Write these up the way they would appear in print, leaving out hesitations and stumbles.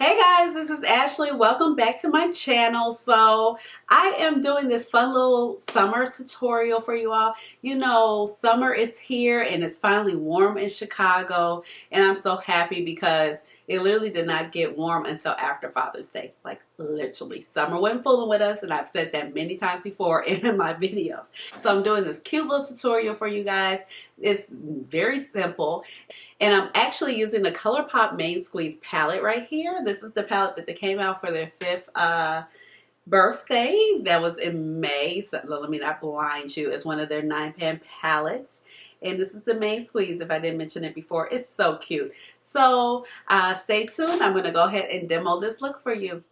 Hey guys, this is Ashley. Welcome back to my channel. So I am doing this fun little summer tutorial for you all. You know, summer is here and it's finally warm in Chicago, and I'm so happy because it literally did not get warm until after Father's Day. Like literally, summer wasn't fooling with us, and I've said that many times before in my videos. So I'm doing this cute little tutorial for you guys. It's very simple. And I'm actually using the Colourpop Main Squeeze palette right here. This is the palette that they came out for their 5th birthday. That was in May. So let me not blind you. It's one of their 9-pan palettes. And this is the Main Squeeze, if I didn't mention it before. It's so cute. So stay tuned. I'm going to go ahead and demo this look for you.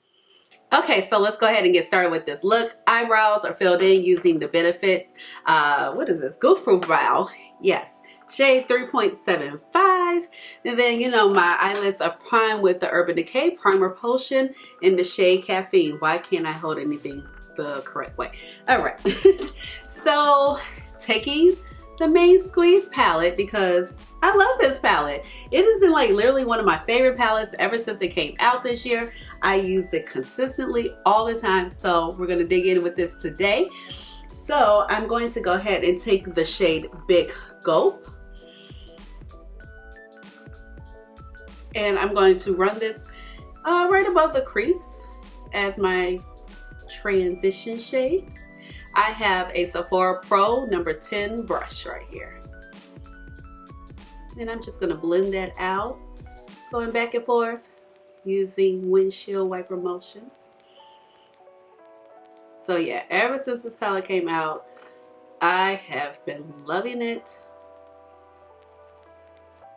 Okay, so let's go ahead and get started with this look. Eyebrows are filled in using the Benefit, what is this? Goof Proof Brow. Yes. Shade 3.75, and then you know my eyelids are primed with the Urban Decay Primer Potion in the shade Caffeine. Why can't I hold anything the correct way? All right, so taking the Main Squeeze palette because I love this palette. It has been like literally one of my favorite palettes ever since it came out this year. I use it consistently all the time, so we're gonna dig in with this today. So I'm going to go ahead and take the shade Big Gulp. And I'm going to run this right above the crease as my transition shade. I have a Sephora Pro number 10 brush right here. And I'm just going to blend that out, going back and forth using windshield wiper motions. So yeah, ever since this palette came out, I have been loving it.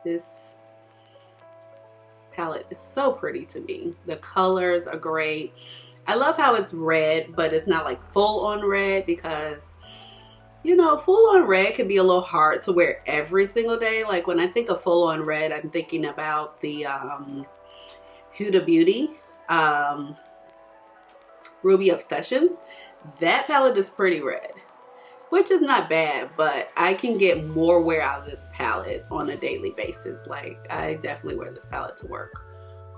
This palette is so pretty to me. The colors are great. I love how it's red, but it's not like full on red because, you know, full on red can be a little hard to wear every single day. Like when I think of full on red, I'm thinking about the Huda Beauty Ruby Obsessions. That palette is pretty red, which is not bad, but I can get more wear out of this palette on a daily basis. Like, I definitely wear this palette to work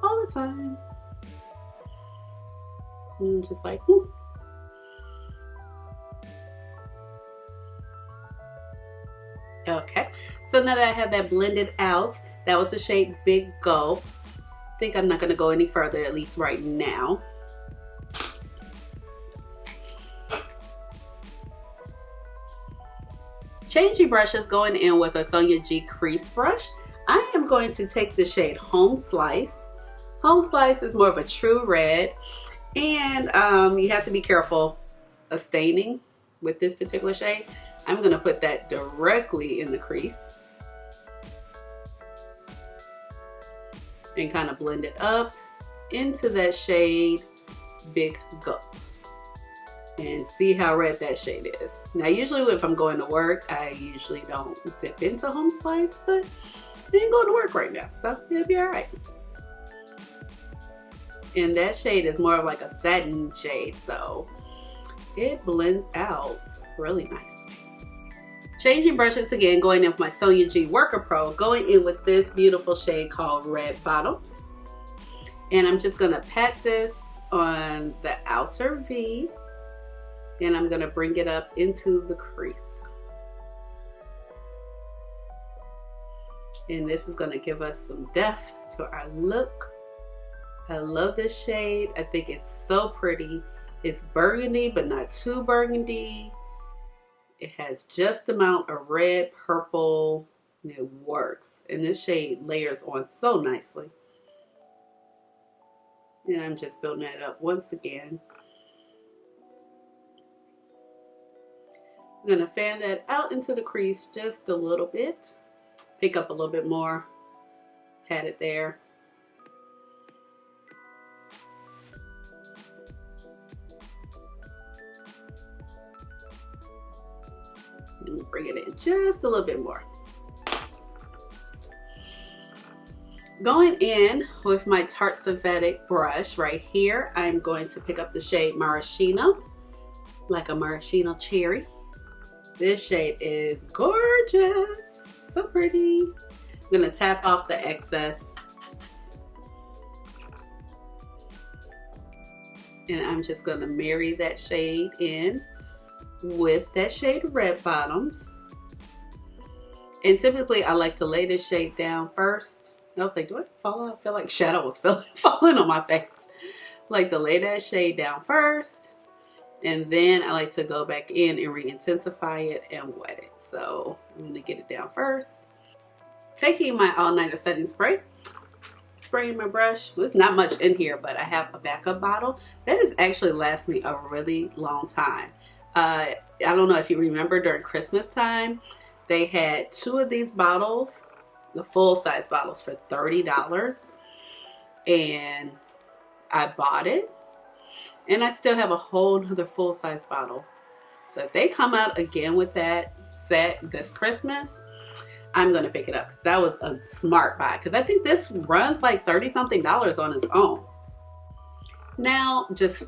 all the time. And I'm just like, Okay, so now that I have that blended out, that was the shade Big Gulp. I think I'm not gonna go any further, at least right now. Changing brushes, going in with a Sonia G crease brush. I am going to take the shade Home Slice. Home Slice is more of a true red, and you have to be careful of staining with this particular shade. I'm going to put that directly in the crease and kind of blend it up into that shade Big Gulp. And see how red that shade is. Now usually if I'm going to work, I usually don't dip into Home Slice, but I ain't going to work right now, so it'll be all right. And that shade is more of like a satin shade, so it blends out really nicely. Changing brushes again, going in with my Sonia G Worker Pro, going in with this beautiful shade called Red Bottoms. And I'm just gonna pat this on the outer V, and I'm gonna bring it up into the crease. And this is gonna give us some depth to our look. I love this shade. I think it's so pretty. It's burgundy, but not too burgundy. It has just the amount of red, purple, and it works. And this shade layers on so nicely. And I'm just building that up once again. I'm gonna fan that out into the crease just a little bit. Pick up a little bit more, pat it there. And bring it in just a little bit more. Going in with my Tarte Synthetic brush right here, I'm going to pick up the shade Maraschino, like a maraschino cherry. This shade is gorgeous, so pretty. I'm gonna tap off the excess And I'm just going to marry that shade in with that shade Red Bottoms. And typically I like to lay this shade down first. I was like, do it fall out? I feel like shadow was falling on my face. Like to lay that shade down first. And then I like to go back in and re-intensify it and wet it. So I'm going to get it down first. Taking my all-nighter setting spray. Spraying my brush. There's not much in here, but I have a backup bottle. That has actually lasted me a really long time. I don't know if you remember during Christmas time, they had 2 of these bottles, the full-size bottles, for $30. And I bought it. And I still have a whole nother full-size bottle. So if they come out again with that set this Christmas, I'm going to pick it up because that was a smart buy. Because I think this runs like $30-something on its own. Now, just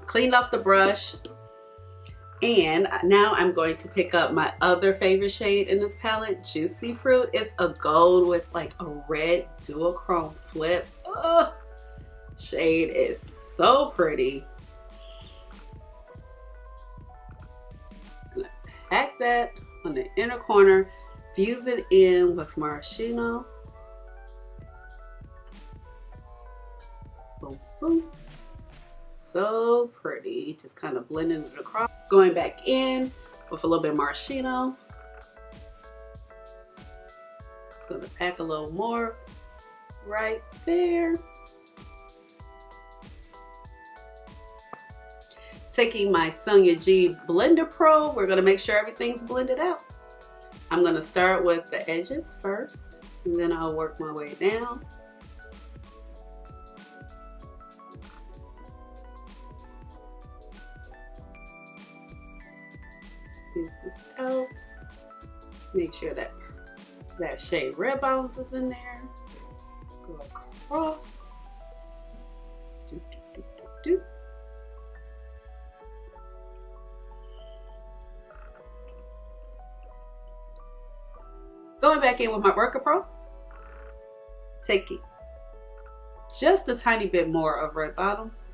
cleaned off the brush. And now I'm going to pick up my other favorite shade in this palette, Juicy Fruit. It's a gold with like a red duochrome flip. Ugh. Shade is so pretty. I'm gonna pack that on the inner corner, fuse it in with maraschino. Boom, boom. So pretty. Just kind of blending it across. Going back in with a little bit of maraschino. Just gonna pack a little more right there. Taking my Sonia G Blender Pro, we're gonna make sure everything's blended out. I'm gonna start with the edges first, and then I'll work my way down. Use this out. Make sure that shade Red Bottoms is in there. Go across. Do, do, do, do, do. Going back in with my Worker Pro. Taking just a tiny bit more of Red Bottoms.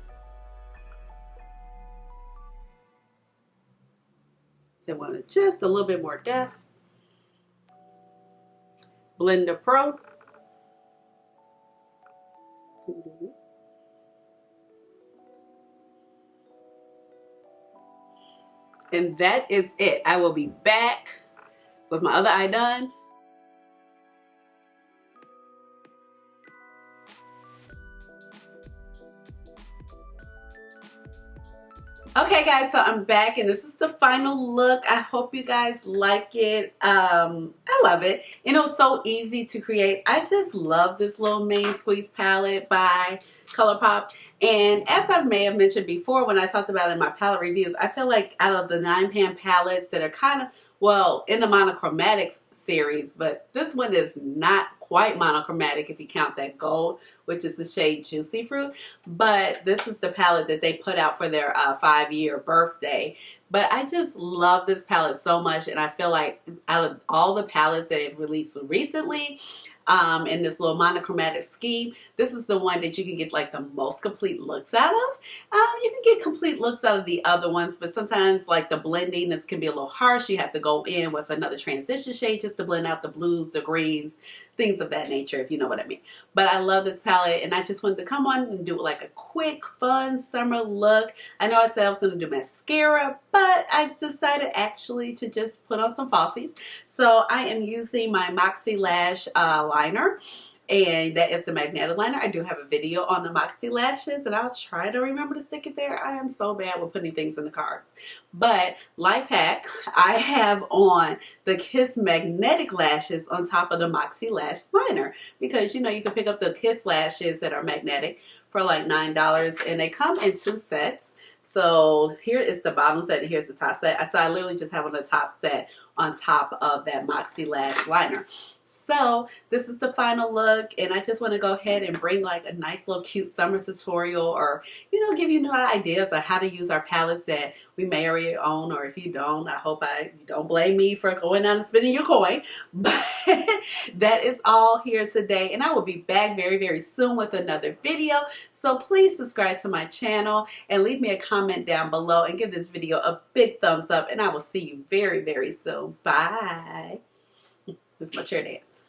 So I want just a little bit more depth. Blender Pro. And that is it. I will be back with my other eye done. Okay guys, so I'm back and this is the final look. I hope you guys like it. I love it. And it was so easy to create. I just love this little main squeeze palette by Colourpop. And as I may have mentioned before when I talked about it in my palette reviews, I feel like out of the 9-pan palettes that are kind of, well, in the monochromatic series, but this one is not quite monochromatic if you count that gold, which is the shade Juicy Fruit. But this is the palette that they put out for their 5-year birthday. But I just love this palette so much, and I feel like out of all the palettes that they've released recently, in this little monochromatic scheme, this is the one that you can get like the most complete looks out of. You can get complete looks out of the other ones, but sometimes like the blending, this can be a little harsh. You have to go in with another transition shade just to blend out the blues, the greens, things of that nature, if you know what I mean. But I love this palette, and I just wanted to come on and do like a quick, fun summer look. I know I said I was going to do mascara, but I decided actually to just put on some falsies. So I am using my Moxie Lash liner, and that is the magnetic liner. I do have a video on the Moxie lashes, and I'll try to remember to stick it there. I am so bad with putting things in the cards. But life hack, I have on the Kiss magnetic lashes on top of the Moxie lash liner, because you know you can pick up the Kiss lashes that are magnetic for like $9, and they come in 2 sets. So here is the bottom set and here's the top set. So I literally just have on the top set on top of that Moxie lash liner. So this is the final look, and I just want to go ahead and bring like a nice little cute summer tutorial, or give you new ideas on how to use our palettes that we may already own, or if you don't, I hope you don't blame me for going out and spending your coin. But that is all here today, and I will be back very, very soon with another video. So please subscribe to my channel and leave me a comment down below and give this video a big thumbs up, and I will see you very, very soon. Bye. This is my chair dance.